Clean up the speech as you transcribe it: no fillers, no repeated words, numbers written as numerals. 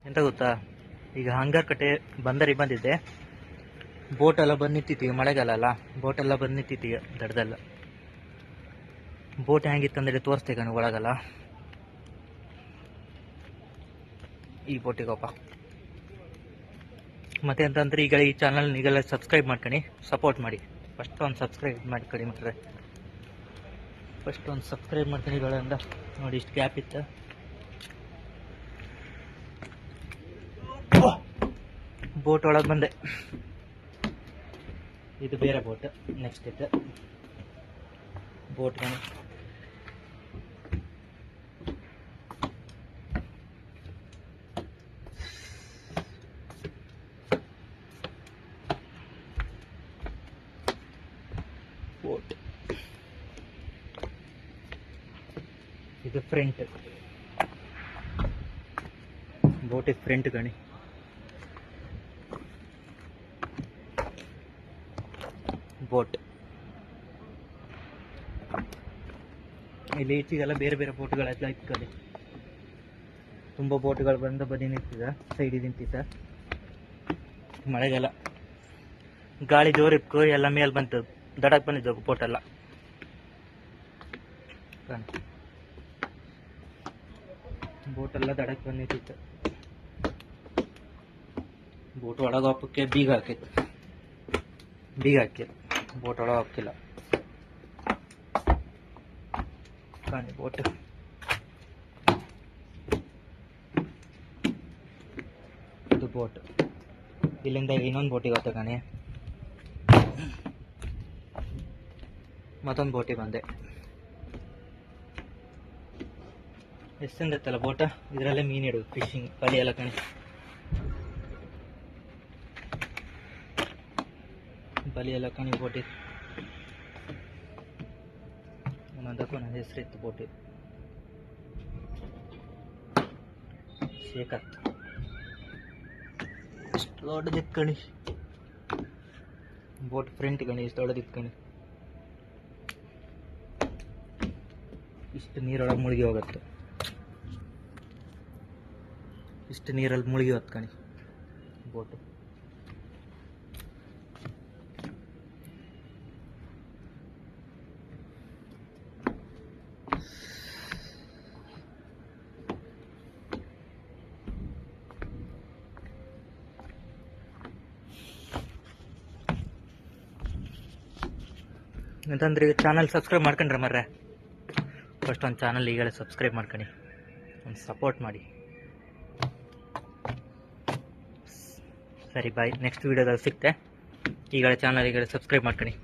ಎಂತ ಗೊತ್ತಾ, ಈಗ ಹಂಗಾರ್ ಕಟ್ಟೆ ಬಂದರಿಗೆ ಬಂದಿದ್ದೆ. ಬೋಟ್ ಎಲ್ಲ ಬಂದು ನಿಂತಿತ್ತು. ಈಗ ಮಳೆಗಾಲ ಅಲ್ಲ, ಬೋಟ್ ಎಲ್ಲ ಬಂದು ನಿಂತಿತ್ತು ಈಗ ದಡದಲ್ಲ. ಬೋಟ್ ಹೆಂಗಿತ್ತಂದ್ರೆ ತೋರಿಸ್ತೇವೆ ಕಣ ಒಳಗಲ್ಲ. ಈ ಬೋಟಿಗಪ್ಪ ಮತ್ತೆ ಅಂತಂದ್ರೆ ಈಗ ಈ ಚಾನಲ್ ಈಗೆಲ್ಲ ಸಬ್ಸ್ಕ್ರೈಬ್ ಮಾಡ್ಕೊಳ್ಳಿ, ಸಪೋರ್ಟ್ ಮಾಡಿ. ಫಸ್ಟ್ ಒಂದು ಸಬ್ಸ್ಕ್ರೈಬ್ ಮಾಡ್ಕೊಳ್ಳಿ ಮಾತ್ರ. ಫಸ್ಟ್ ಒಂದು ಸಬ್ಸ್ಕ್ರೈಬ್ ಮಾಡ್ತೀನಿ ಗಳಿಂದ. ನೋಡಿ ಇಷ್ಟು ಗ್ಯಾಪ್ ಇತ್ತು. ಬೋಟ್ ಒಳಗೆ ಬಂದೆ. ಇದು ಬೇರೆ ಬೋಟ್. ನೆಕ್ಸ್ಟ್ ಇತ್ತು ಬೋಟ್ ಗಣಿ. ಬೋಟ್ ಇದು ಫ್ರಂಟ್. ಬೋಟ್ ಇದು ಫ್ರಂಟ್ ಗಣಿ. ಬೋಟ್ ಇಲ್ಲಿ ಈಚೆಗೆಲ್ಲ ಬೇರೆ ಬೇರೆ ಬೋಟ್ಗಳೆಲ್ಲ ಇಟ್ಕೊಳ್ಳಿ. ತುಂಬ ಬೋಟ್ಗಳು ಬಂದು ಬದಿ ನಿಂತಿದ್ದ, ಸೈಡ್ ನಿಂತಿದ್ದ. ಮಳೆಗೆಲ್ಲ ಗಾಳಿ ಜೋರಿಕ್ಕು ಎಲ್ಲ ಮೇಲೆ ಬಂತು, ದಡಕ್ಕೆ ಬಂದಿದ್ದವು ಬೋಟ್ ಎಲ್ಲ. ಬೋಟ್ ಎಲ್ಲ ದಡಕ್ಕೆ ಬಂದು ನಿಂತಿತ್ತು. ಬೋಟ್ ಒಳಗೆ ಹಾಕಕ್ಕೆ ಬೀಗ ಹಾಕಿತ್ತು. ಬೋಟ್ ಒಳಗೆ ಹಾಕಿಲ್ಲ. ಕಾಣಿ ಬೋಟ್. ಇದು ಬೋಟ್. ಇಲ್ಲಿಂದ ಇನ್ನೊಂದು ಬೋಟಿಗೆ ಹೋಗ್ತಾ ಕಾಣಿ. ಮತ್ತೊಂದು ಬೋಟಿಗೆ ಬಂದೆ. ಎಷ್ಟು ಚಂದ ಇತ್ತಲ್ಲ ಬೋಟ. ಇದರಲ್ಲೇ ಮೀನು ಇಡೋದು, ಫಿಶಿಂಗ್ ಬಲಿ ಎಲ್ಲ ಕಣಿ. ಬಲಿ ಎಲ್ಲ ಕಣಿ ಬೋಟಿ. ಒಂದಕ್ಕೂ ನನ್ನ ಹೆಸರಿತ್ತು ಬೋಟಿ. ಶೇಖರ್. ಇಷ್ಟು ದೊಡ್ಡದಿತ್ತು ಕಣಿ ಬೋಟ್. ಫ್ರಂಟ್ ಕಣಿ ಇಷ್ಟು ದೊಡ್ಡದಿತ್ತು ಕಣಿ. ಇಷ್ಟು ನೀರೊಳಗೆ ಮುಳುಗಿ ಹೋಗುತ್ತೆ. ಇಷ್ಟು ನೀರಲ್ಲಿ ಮುಳುಗಿ ಹೋಗುತ್ತೆ ಕಣಿ ಬೋಟು. ಅಂತಂದ್ರೆ ಈಗ ಚಾನಲ್ ಸಬ್ಸ್ಕ್ರೈಬ್ ಮಾಡ್ಕೊಂಡ್ರೆ ಮರ್ರೆ. ಫಸ್ಟ್ ಒಂದು ಚಾನಲ್ ಈಗಲೇ ಸಬ್ಸ್ಕ್ರೈಬ್ ಮಾಡ್ಕೊಳ್ಳಿ, ಒಂದು ಸಪೋರ್ಟ್ ಮಾಡಿ. ಸರಿ ಬಾಯ್, ನೆಕ್ಸ್ಟ್ ವೀಡಿಯೋದಲ್ಲಿ ಸಿಗ್ತೆ. ಈಗಲೇ ಚಾನಲ್ ಈಗಲೇ ಸಬ್ಸ್ಕ್ರೈಬ್ ಮಾಡ್ಕೊಳ್ಳಿ.